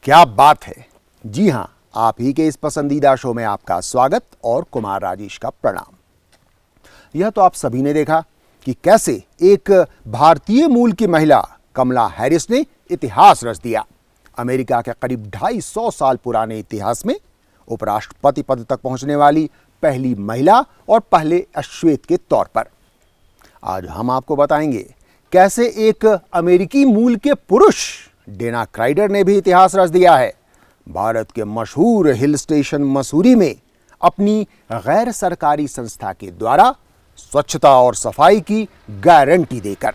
क्या बात है। जी हां, आप ही के इस पसंदीदा शो में आपका स्वागत और कुमार राजेश का प्रणाम। यह तो आप सभी ने देखा कि कैसे एक भारतीय मूल की महिला कमला हैरिस ने इतिहास रच दिया। अमेरिका के करीब 250 साल पुराने इतिहास में उपराष्ट्रपति पद तक पहुंचने वाली पहली महिला और पहले अश्वेत के तौर पर। आज हम आपको बताएंगे कैसे एक अमेरिकी मूल के पुरुष डेना क्राइडर ने भी इतिहास रच दिया है। भारत के मशहूर हिल स्टेशन मसूरी में अपनी गैर सरकारी संस्था के द्वारा स्वच्छता और सफाई की गारंटी देकर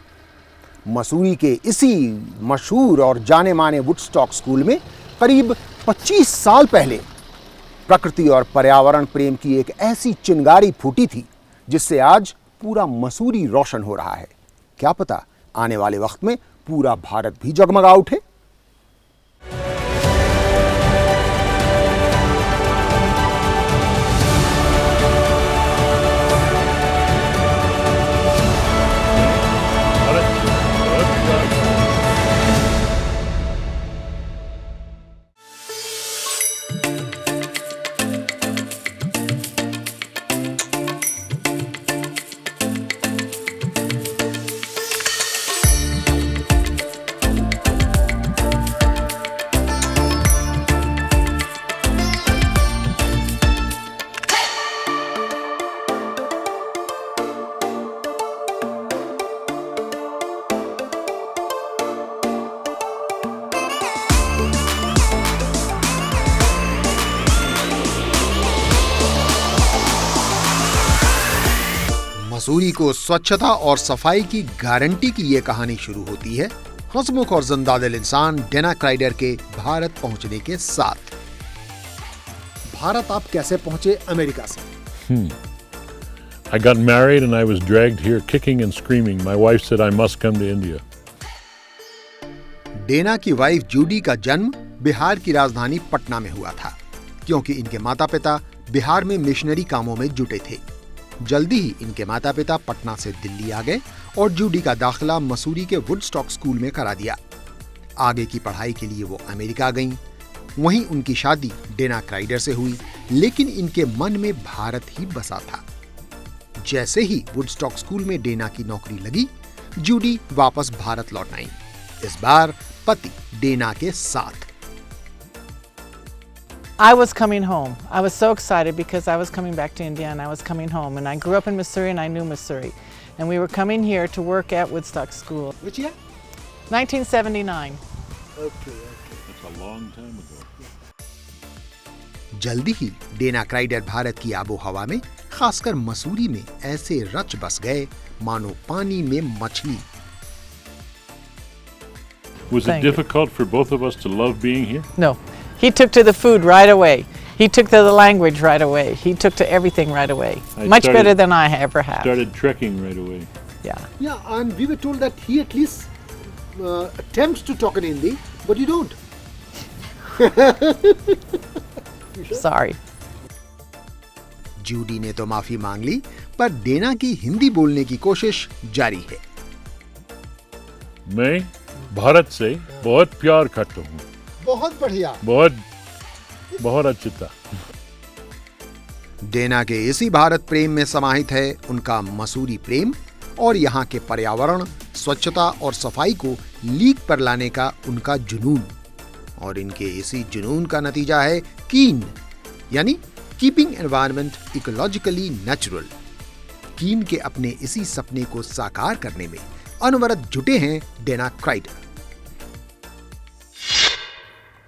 मसूरी के इसी मशहूर और जाने माने वुडस्टॉक स्कूल में करीब 25 साल पहले प्रकृति और पर्यावरण प्रेम की एक ऐसी चिंगारी फूटी थी जिससे आज पूरा मसूरी रोशन हो रहा है। क्या पता आने वाले वक्त में पूरा भारत भी जगमगा उठे। मसूरी को स्वच्छता और सफाई की गारंटी की यह कहानी शुरू होती है हंसमुख और जिंदादिल इंसान डेना क्राइडर के भारत पहुंचने के साथ। भारत आप कैसे पहुंचे अमेरिका से? I got married and I was dragged here kicking and screaming. My wife said I must come to India. Dena की वाइफ जूडी का जन्म बिहार की राजधानी पटना में हुआ था क्योंकि इनके माता पिता बिहार में मिशनरी कामों में जुटे थे। जल्दी ही इनके माता पिता पटना से दिल्ली आ गए और जूडी का दाखिला मसूरी के वुडस्टॉक स्कूल में करा दिया। आगे की पढ़ाई के लिए वो अमेरिका गईं। वहीं उनकी शादी डेना क्राइडर से हुई, लेकिन इनके मन में भारत ही बसा था। जैसे ही वुडस्टॉक स्कूल में डेना की नौकरी लगी, जूडी वापस भारत लौट आईं। इस बार पति डेना के साथ। I was coming home. I was so excited because I was coming back to India and I was coming home. And I grew up in Missouri and I knew Missouri. And we were coming here to work at Woodstock School. Which year? 1979. Okay. That's a long time ago. जल्दी ही Dana Kreider Bharat की आबो हवा में, खासकर मसूरी में ऐसे रच बस गए मानो पानी में मछली। Was it difficult for both of us to love being here? No. He took to the food right away. He took to the language right away. He took to everything right away. Much better than I ever have. Started trekking right away. Yeah. Yeah, and we were told that he at least attempts to talk in Hindi, but you don't. Sorry. Judy ने तो माफी मांग ली, पर Dana की हिंदी बोलने की कोशिश जारी है। मैं भारत से बहुत प्यार करता हूँ। बहुत बढ़िया। बहुत अच्छा था। डेना के इसी भारत प्रेम में समाहित है उनका मसूरी प्रेम और यहाँ के पर्यावरण, स्वच्छता और सफाई को लीक पर लाने का उनका जुनून। और इनके इसी जुनून का नतीजा है कीन, यानी कीपिंग एनवायरनमेंट इकोलॉजिकली नेचुरल। कीन के अपने इसी सपने को साकार करने में अनवरत जुटे हैं डेना क्राइडर।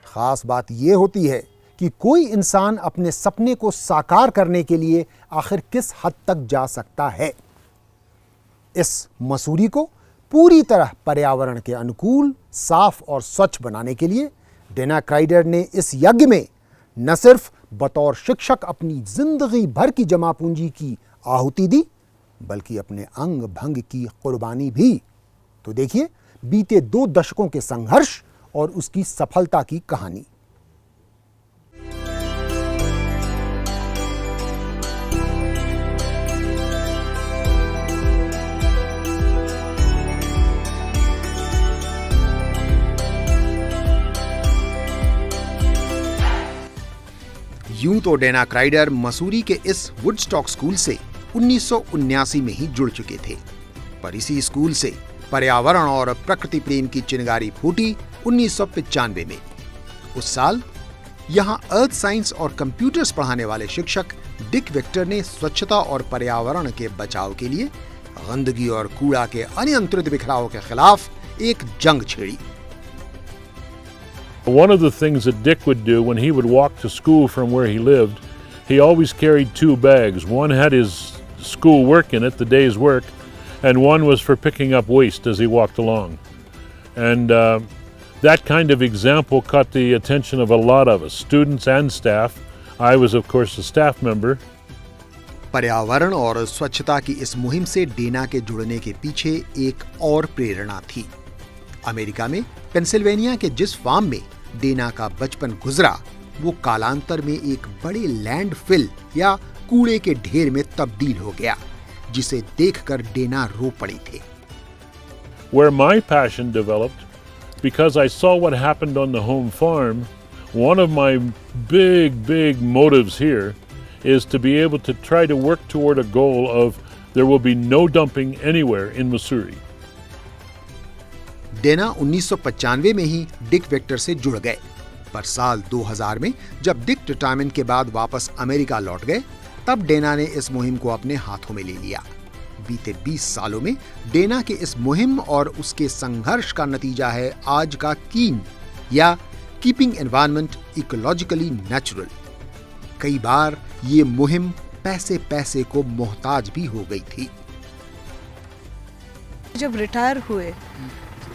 खास बात यह होती है कि कोई इंसान अपने सपने को साकार करने के लिए आखिर किस हद तक जा सकता है। इस मसूरी को पूरी तरह पर्यावरण के अनुकूल, साफ और स्वच्छ बनाने के लिए डेना क्राइडर ने इस यज्ञ में न सिर्फ बतौर शिक्षक अपनी जिंदगी भर की जमा पूंजी की आहुति दी, बल्कि अपने अंग भंग की कुर्बानी भी। तो देखिए बीते 2 दशकों के संघर्ष और उसकी सफलता की कहानी। यूं तो डेना क्राइडर मसूरी के इस वुडस्टॉक स्कूल से 1979 में ही जुड़ चुके थे, पर इसी स्कूल से पर्यावरण और प्रकृति प्रेम की चिंगारी फूटी 1995 में। उस साल यहां अर्थ साइंस और कंप्यूटर्स पढ़ाने वाले शिक्षक डिक विक्टर ने स्वच्छता और पर्यावरण के बचाव के लिए गंदगी और कूड़ा के अनियंत्रित बिखराव के खिलाफ एक जंग छेड़ी। One of the things that Dick would do when he would walk to school from where he lived, he always carried two bags. One had his school work in it, the day's work, and one was for picking up waste as he walked along. And that kind of example caught the attention of a lot of us, students and staff. I was, of course, a staff member. पर्यावरण और स्वच्छता की इस मुहिम से Dana के जुड़ने के पीछे एक और प्रेरणा थी। अमेरिका में पेंसिल्वेनिया के जिस फार्म में डेना का बचपन गुजरा, वो कालांतर में एक बड़े लैंडफिल या कूड़े के ढेर में तब्दील हो गया, जिसे देखकर डेना रो पड़ी थी। Where my passion developed, because I saw what happened on the home farm, one of my big motives here is to be able to try to work toward a goal of there will be no dumping anywhere in Missouri. Dena 1995 में ही Dick Victor से जुड़ गए, पर साल 2000 में जब Dick retirement के बाद वापस अमेरिका लौट गए, तब डेना ने इस मुहिम को अपने हाथों में ले लिया। बीते 20 सालों में डेना के इस मुहिम और उसके संघर्ष का नतीजा है आज का कीन या कीपिंग एनवायरनमेंट इकोलॉजिकली नेचुरल। कई बार ये मुहिम पैसे को मोहताज भी हो गई थी। जब रिटायर हुए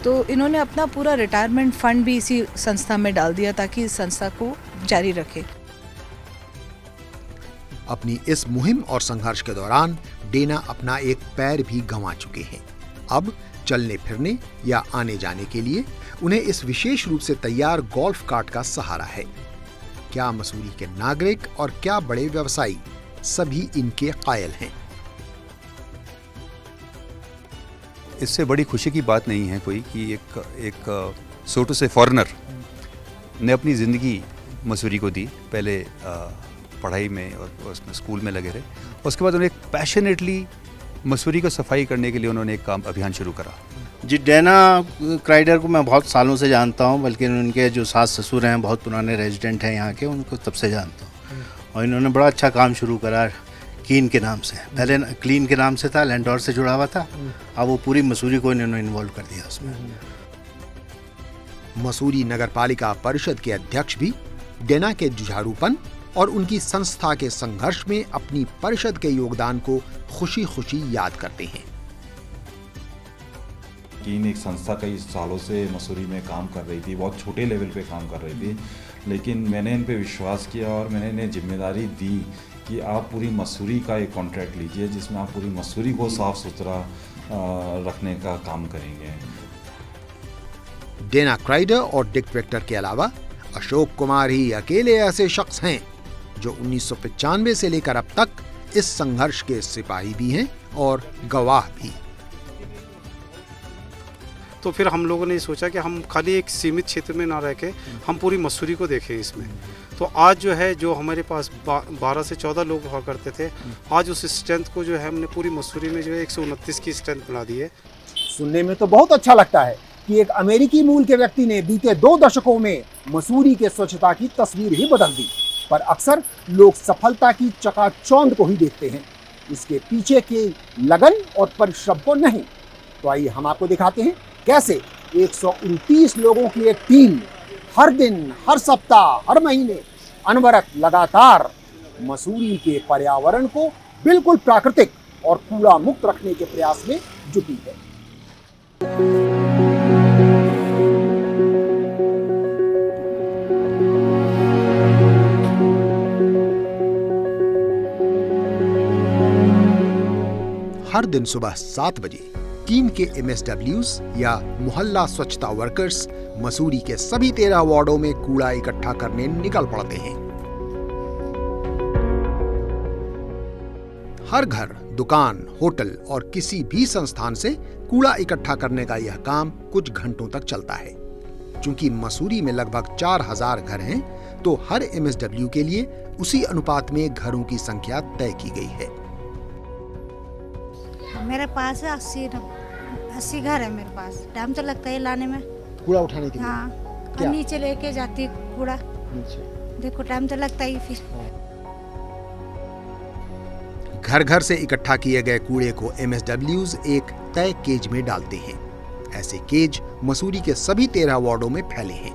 तो इन्होंने अपना पूरा रिटायरमेंट फंड भी इसी संस्था में डाल दिया ताकि इस संस्था को जारी रखे। अपनी इस मुहिम और संघर्ष के दौरान डेना अपना एक पैर भी गंवा चुके हैं। अब चलने फिरने या आने जाने के लिए उन्हें इस विशेष रूप से तैयार गोल्फ कार्ट का सहारा है। क्या मसूरी के नागरिक और क्या बड़े व्यवसायी सभी इनके कायल हैं। इससे बड़ी खुशी की बात नहीं है कोई कि एक सो टू से फॉरेनर ने अपनी ज़िंदगी मसूरी को दी। पहले पढ़ाई में और उसमें स्कूल में लगे रहे, उसके बाद उन्हें पैशनेटली मसूरी को सफाई करने के लिए उन्होंने एक काम अभियान शुरू करा। जी, डेना क्राइडर को मैं बहुत सालों से जानता हूं, बल्कि उनके जो सास ससुर हैं बहुत पुराने रेजिडेंट हैं यहाँ के, उनको तब से जानता हूं। और इन्होंने बड़ा अच्छा काम शुरू करा कीन के नाम से। पहले क्लीन के नाम से था, लैंडोर से जुड़ा हुआ था, अब वो पूरी मसूरी को इन्होंने इन्वॉल्व कर दिया उसमें। मसूरी नगरपालिका परिषद के अध्यक्ष भी डेना के जुझारूपन और उनकी संस्था के संघर्ष में अपनी परिषद के योगदान को खुशी याद करते हैं। कीन एक संस्था कई सालों से मसूरी में काम कर रही थी, बहुत छोटे लेवल पे काम कर रही थी, लेकिन मैंने इन पे विश्वास किया और मैंने इन्हें जिम्मेदारी दी कि आप पूरी मसूरी का एक कॉन्ट्रैक्ट लीजिए जिसमें आप पूरी मसूरी को साफ सुथरा रखने का काम करेंगे। डेना क्राइडर और डिक विक्टर के अलावा अशोक कुमार ही अकेले ऐसे शख्स हैं जो 1995 से लेकर अब तक इस संघर्ष के सिपाही भी हैं और गवाह भी। तो फिर हम लोगों ने सोचा कि हम खाली एक सीमित क्षेत्र में ना रह के हम पूरी मसूरी को देखें इसमें। तो आज जो है, जो हमारे पास 12 से 14 लोग हुआ करते थे, आज उस स्ट्रेंथ को जो है हमने पूरी मसूरी में जो है 129 की स्ट्रेंथ बना दी है। सुनने में तो बहुत अच्छा लगता है कि एक अमेरिकी मूल के व्यक्ति ने बीते 2 दशकों में मसूरी के स्वच्छता की तस्वीर ही बदल दी, पर अक्सर लोग सफलता की चकाचौंध को ही देखते हैं, इसके पीछे की लगन और परिश्रम को नहीं। तो आइए हम आपको दिखाते हैं कैसे 129 लोगों की एक टीम हर दिन, हर सप्ताह, हर महीने अनवरत लगातार मसूरी के पर्यावरण को बिल्कुल प्राकृतिक और कूड़ा मुक्त रखने के प्रयास में जुटी है। हर दिन सुबह 7 बजे कीन के MSWs या मोहल्ला स्वच्छता वर्कर्स मसूरी के सभी 13 वार्डों में कूड़ा इकट्ठा करने निकल पड़ते हैं। हर घर, दुकान, होटल और किसी भी संस्थान से कूड़ा इकट्ठा करने का यह काम कुछ घंटों तक चलता है। चूंकि मसूरी में लगभग 4000 घर हैं, तो हर MSW के लिए उसी अनुपात में घरों की संख्या तय की गई है। मेरे पास 80 घर है मेरे पास। टाइम तो लगता है लाने में। कूड़ा उठाने के लिए? हाँ, क्या? और नीचे लेके जाती कूड़ा। देखो टाइम तो लगता ही फिर। घर घर से इकट्ठा किए गए कूड़े को MSWs एक तय केज में डालते हैं। ऐसे केज मसूरी के सभी 13 वार्डों में फैले हैं।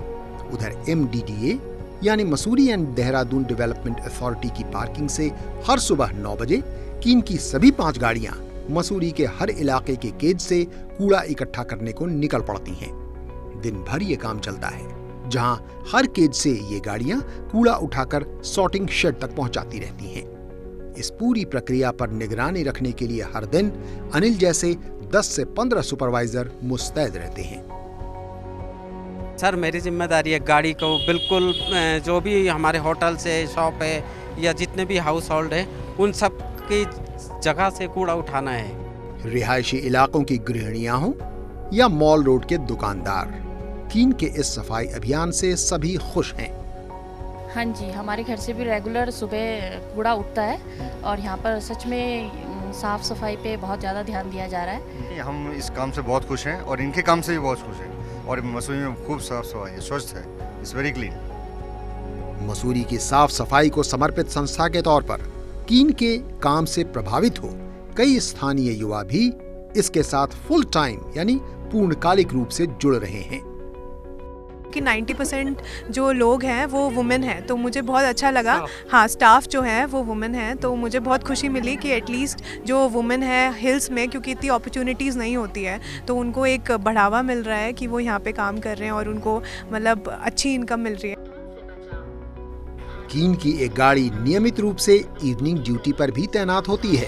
उधर MDDA यानी Mussoorie and Dehradun development authority की पार्किंग से हर सुबह 9 बजे कीन की सभी 5 गाड़ियां मसूरी के हर इलाके के केज से कूड़ा इकट्ठा करने को निकल पड़ती हैं। दिन भर ये काम चलता है, जहां हर केज से ये गाड़ियां कूड़ा उठाकर सॉर्टिंग शेड तक पहुंचाती रहती हैं। इस पूरी प्रक्रिया पर निगरानी रखने के लिए हर दिन अनिल जैसे 10 से 15 सुपरवाइजर मुस्तैद रहते हैं। सर मेरी जिम्मेदारी है गाड़ी को बिल्कुल जो भी हमारे होटल से शॉप है या जितने भी हाउस होल्ड है उन सब की जगह से कूड़ा उठाना है। रिहायशी इलाकों की गृहिणियां हों या मॉल रोड के दुकानदार, कीन के इस सफाई अभियान से सभी खुश हैं। हाँ जी, हमारे घर से भी रेगुलर सुबह कूड़ा उठता है और यहाँ पर सच में साफ सफाई पे बहुत ज़्यादा ध्यान दिया जा रहा है। हम इस काम से बहुत खुश हैं और इनके काम से भी बहुत खुश हैं और मसूरी में खूब साफ सफाई है, स्वच्छ है, इट्स वेरी क्लीन। मसूरी की साफ सफाई को समर्पित संस्था के तौर पर कीन के काम से प्रभावित हो कई स्थानीय युवा भी इसके साथ फुल टाइम यानी पूर्णकालिक रूप से जुड़ रहे हैं। कि 90% जो लोग हैं वो वुमेन हैं, तो मुझे बहुत अच्छा लगा। हाँ, स्टाफ जो है वो वुमेन है, तो मुझे बहुत खुशी मिली कि एटलीस्ट जो वुमेन है हिल्स में, क्योंकि इतनी अपॉर्चुनिटीज़ नहीं होती है, तो उनको एक बढ़ावा मिल रहा है कि वो यहाँ पे काम कर रहे हैं और उनको मतलब अच्छी इनकम मिल रही है। कीन की एक गाड़ी नियमित रूप से इवनिंग ड्यूटी पर भी तैनात होती है।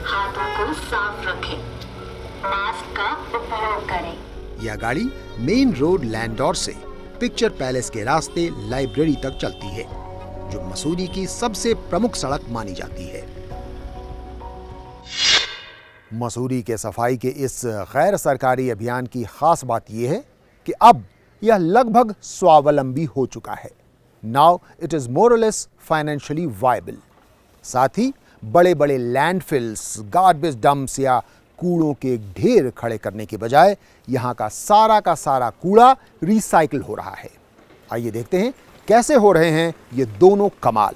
हाथों को साफ रखें, मास्क का उपयोग करें। यह गाड़ी मेन रोड लैंडोर से पिक्चर पैलेस के रास्ते लाइब्रेरी तक चलती है, जो मसूरी की सबसे प्रमुख सड़क मानी जाती है। मसूरी के सफाई के इस गैर सरकारी अभियान की खास बात यह है कि अब यह लगभग स्वावलंबी हो चुका है। नाउ इट इज मोर और लेस फाइनेंशियली वायबल। साथ ही बड़े बड़े लैंडफिल्स, गार्बेज डंप्स या कूड़ों के ढेर खड़े करने के बजाय यहाँ का सारा कूड़ा रिसाइकिल हो रहा है। आइए देखते हैं कैसे हो रहे हैं ये दोनों कमाल।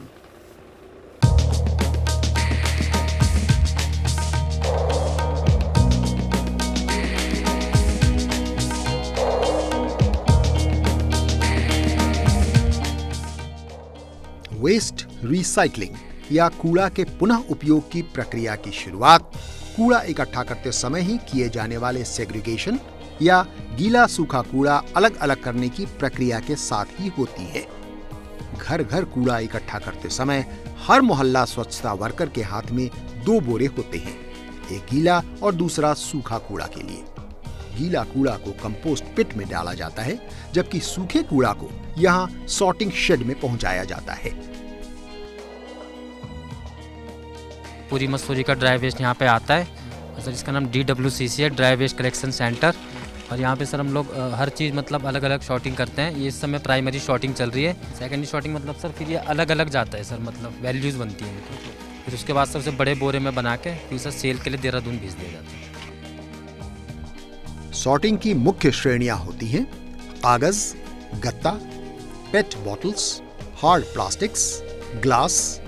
वेस्ट रिसाइकलिंग या कूड़ा के पुनः उपयोग की प्रक्रिया की शुरुआत कूड़ा इकट्ठा करते समय ही किए जाने वाले सेग्रीगेशन या गीला सूखा कूड़ा अलग अलग करने की प्रक्रिया के साथ ही होती है। घर घर कूड़ा इकट्ठा करते समय हर मोहल्ला स्वच्छता वर्कर के हाथ में 2 बोरे होते हैं, एक गीला और दूसरा सूखा कूड़ा के लिए। गीला कूड़ा को कंपोस्ट पिट में डाला जाता है, जबकि सूखे कूड़ा को यहाँ सॉर्टिंग शेड में पहुंचाया जाता है। पूरी मसूरी का ड्राई वेस्ट यहाँ पे आता है सर, इसका नाम DWCC है, ड्राई वेस्ट कलेक्शन सेंटर। और यहाँ पे सर हम लोग हर चीज़ मतलब अलग अलग शॉर्टिंग करते हैं। ये इस समय प्राइमरी शॉर्टिंग चल रही है। सेकेंडरी शॉर्टिंग मतलब सर फिर ये अलग अलग जाता है सर, मतलब वैल्यूज़ बनती हैं। फिर उसके बाद सबसे बड़े बोरे में बना के फिर सर सेल के लिए देहरादून भेज दिया जाता है। सॉर्टिंग की मुख्य श्रेणियां होती हैं कागज, गत्ता, PET bottles, hard plastics, glass,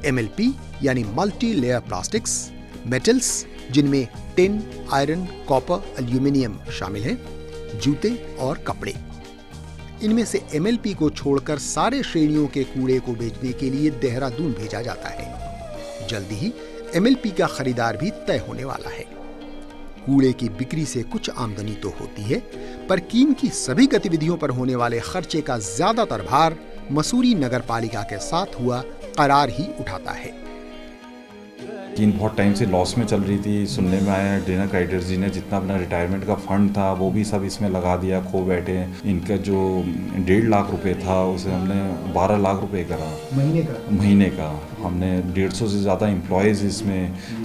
MLP यानी मल्टी लेयर प्लास्टिक्स, मेटल्स जिनमें टिन, आयरन, कॉपर, एल्यूमिनियम शामिल हैं, जूते और कपड़े। इनमें से MLP को छोड़कर सारे श्रेणियों के कूड़े को बेचने के लिए देहरादून भेजा जाता है। जल्दी ही MLP का खरीदार भी तय होने वाला है। कूड़े की बिक्री से कुछ आमदनी तो होती है, पर कीन की सभी गतिविधियों पर होने वाले खर्चे का ज्यादातर भार मसूरी नगर पालिका के साथ हुआ करार ही उठाता है। कीन बहुत टाइम से लॉस में चल रही थी। सुनने में आया डेना क्राइडर जी ने जितना अपना रिटायरमेंट का फंड था वो भी सब इसमें लगा दिया, खो बैठे। इनका जो 1.5 लाख रुपए था उसे हमने 12 लाख रुपए करा महीने का। हमने 150 से ज़्यादा एम्प्लॉयज़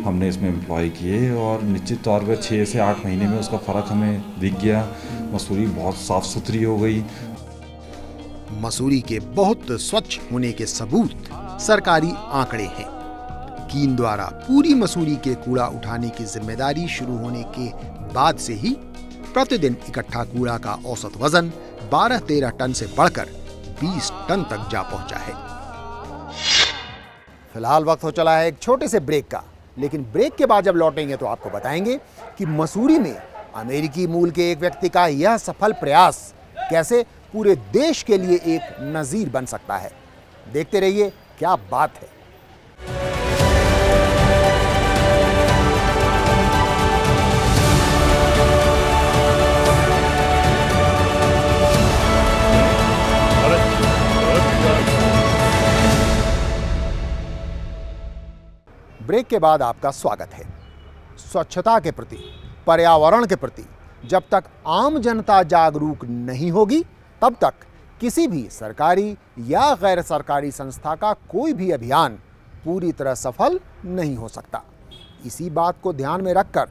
हमने इसमें एम्प्लॉय किए और निश्चित तौर पर 6 से 8 महीने में उसका फ़र्क हमें दिख गया। मसूरी बहुत साफ़ सुथरी हो गई। मसूरी के बहुत स्वच्छ होने के सबूत सरकारी आंकड़े हैं। कीन द्वारा पूरी मसूरी के कूड़ा उठाने की जिम्मेदारी शुरू होने के बाद से ही प्रतिदिन इकट्ठा कूड़ा का औसत वजन 12-13 टन से बढ़कर 20 टन तक जा पहुंचा है। फिलहाल वक्त हो चला है एक छोटे से ब्रेक का, लेकिन ब्रेक के बाद जब लौटेंगे तो आपको बताएंगे कि मसूरी में अमेरिकी मूल के एक व्यक्ति का यह सफल प्रयास कैसे पूरे देश के लिए एक नजीर बन सकता है। देखते रहिए, क्या बात है। ब्रेक के बाद आपका स्वागत है। स्वच्छता के प्रति, पर्यावरण के प्रति जब तक आम जनता जागरूक नहीं होगी, तब तक किसी भी सरकारी या गैर सरकारी संस्था का कोई भी अभियान पूरी तरह सफल नहीं हो सकता। इसी बात को ध्यान में रखकर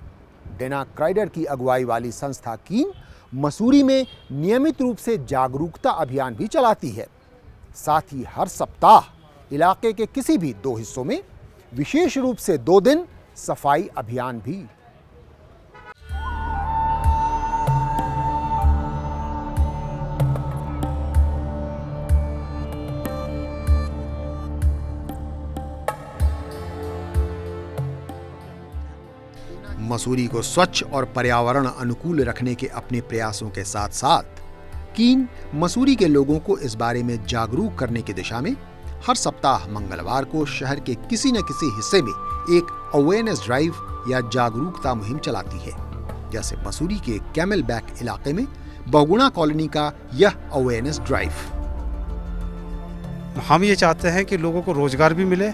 डेना क्राइडर की अगुवाई वाली संस्था कीन मसूरी में नियमित रूप से जागरूकता अभियान भी चलाती है। साथ ही हर सप्ताह इलाके के किसी भी 2 हिस्सों में विशेष रूप से 2 दिन सफाई अभियान भी। मसूरी को स्वच्छ और पर्यावरण अनुकूल रखने के अपने प्रयासों के साथ साथ कीन मसूरी के लोगों को इस बारे में जागरूक करने की दिशा में हर सप्ताह मंगलवार को शहर के किसी न किसी हिस्से में एक अवेयरनेस ड्राइव या जागरूकता मुहिम चलाती है। जैसे मसूरी के कैमल बैक इलाके में बहुगुणा कॉलोनी का यह अवेयरनेस ड्राइव। हम ये चाहते हैं कि लोगों को रोजगार भी मिले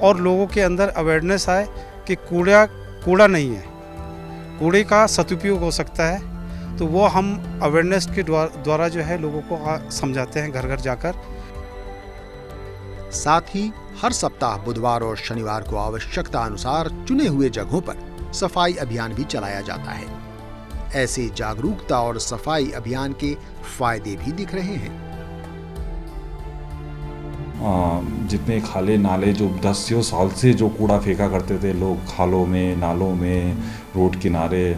और लोगों के अंदर अवेयरनेस आए कि कूड़ा नहीं है, कूड़े का सदुपयोग हो सकता है। तो वो हम अवेयरनेस के द्वारा जो है लोगों को समझाते हैं घर घर जाकर। साथ ही हर सप्ताह बुधवार और शनिवार को आवश्यकता अनुसार चुने हुए जगहों पर सफाई अभियान भी चलाया जाता है। ऐसे जागरूकता और सफाई अभियान के फायदे भी दिख रहे हैं। जितने खाले नाले जो 10 साल से जो कूड़ा फेंका करते थे लोग, खालों में, नालों में, रोड किनारे,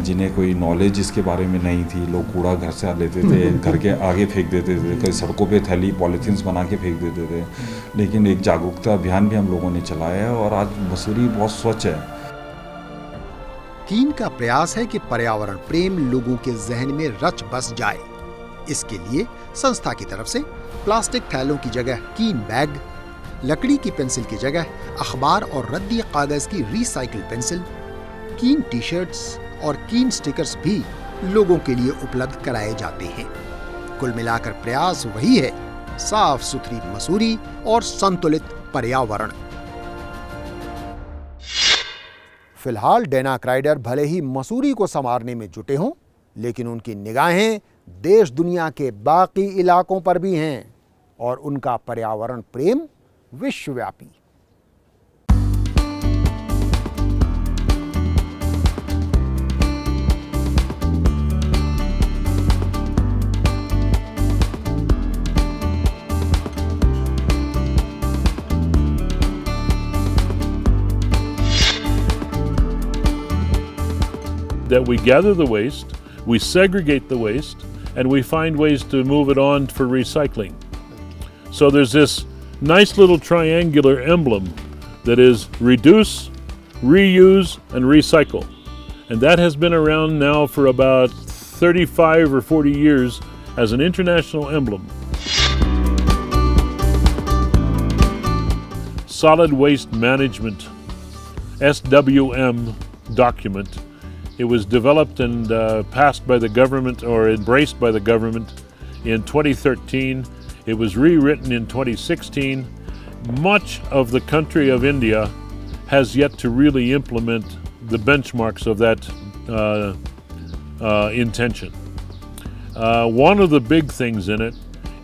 जिन्हें कोई नॉलेज इसके बारे में नहीं थी, लोग कूड़ा घर से लेते थे, घर के आगे फेंक देते थे, कई सड़कों पे थैली पॉलीथीन्स बना के फेंक देते थे। लेकिन एक जागरूकता अभियान भी हम लोगों ने चलाया है और आज मसूरी बहुत स्वच्छ है। कीन का प्रयास है कि पर्यावरण प्रेम लोगों के जहन में रच बस जाए। इसके लिए संस्था की तरफ से प्लास्टिक थैलों की जगह कीन बैग, लकड़ी की पेंसिल की जगह अखबार और रद्दी कागज की रिसाइकिल पेंसिल, कीन टी-शर्ट्स और कीन स्टिकर्स भी लोगों के लिए उपलब्ध कराए जाते हैं। कुल मिलाकर प्रयास वही है, साफ सुथरी मसूरी और संतुलित पर्यावरण। फिलहाल डेना क्राइडर भले ही मसूरी को संवारने में जुटे हों, लेकिन उनकी निगाहें देश दुनिया के बाकी इलाकों पर भी हैं और उनका पर्यावरण प्रेम विश्वव्यापी। That we gather the waste, we segregate the waste, and we find ways to move it on for recycling. So there's this nice little triangular emblem that is reduce, reuse, and recycle. And that has been around now for about 35 or 40 years as an international emblem. Solid Waste Management, SWM document. It was developed and passed by the government, or embraced by the government, in 2013. It was rewritten in 2016. Much of the country of India has yet to really implement the benchmarks of that intention. One of the big things in it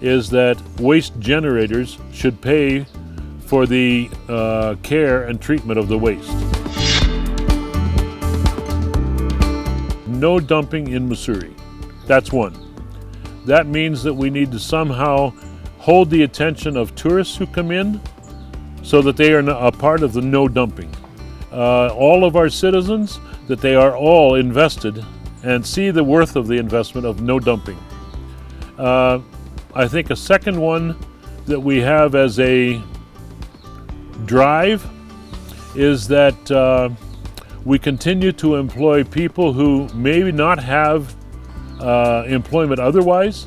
is that waste generators should pay for the care and treatment of the waste. No dumping in Mussoorie. That's one. that means that we need to somehow hold the attention of tourists who come in so that they are a part of the no dumping. All of our citizens, that they are all invested and see the worth of the investment of no dumping. I think a second one that we have as a drive is that we continue to employ people who maybe not have employment otherwise,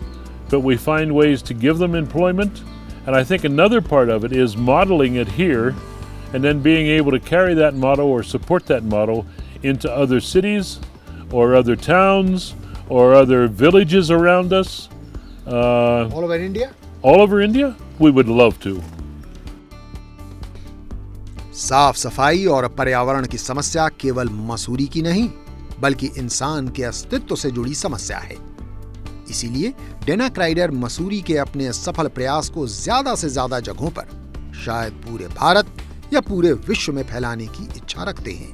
but we find ways to give them employment. And I think another part of it is modeling it here and then being able to carry that model or support that model into other cities or other towns or other villages around us. All over India? All over India? We would love to. साफ सफाई और पर्यावरण की समस्या केवल मसूरी की नहीं, बल्कि इंसान के अस्तित्व से जुड़ी समस्या है। इसीलिए डेना क्राइडर मसूरी के अपने सफल प्रयास को ज्यादा से ज्यादा जगहों पर, शायद पूरे भारत या पूरे विश्व में फैलाने की इच्छा रखते हैं।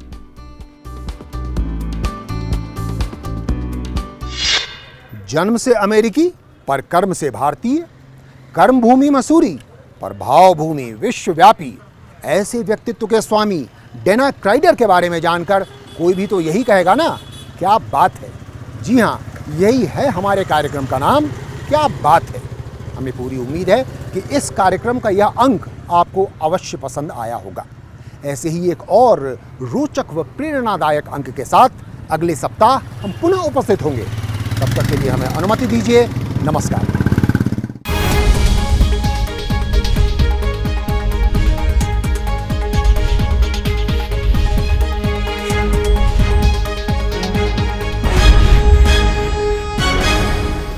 जन्म से अमेरिकी पर कर्म से भारतीय, कर्म भूमि मसूरी पर भाव भूमि विश्वव्यापी, ऐसे व्यक्तित्व के स्वामी डेना क्राइडर के बारे में जानकर कोई भी तो यही कहेगा ना, क्या बात है। जी हां, यही है हमारे कार्यक्रम का नाम, क्या बात है। हमें पूरी उम्मीद है कि इस कार्यक्रम का यह अंक आपको अवश्य पसंद आया होगा। ऐसे ही एक और रोचक व प्रेरणादायक अंक के साथ अगले सप्ताह हम पुनः उपस्थित होंगे। तब तक के लिए हमें अनुमति दीजिए। नमस्कार।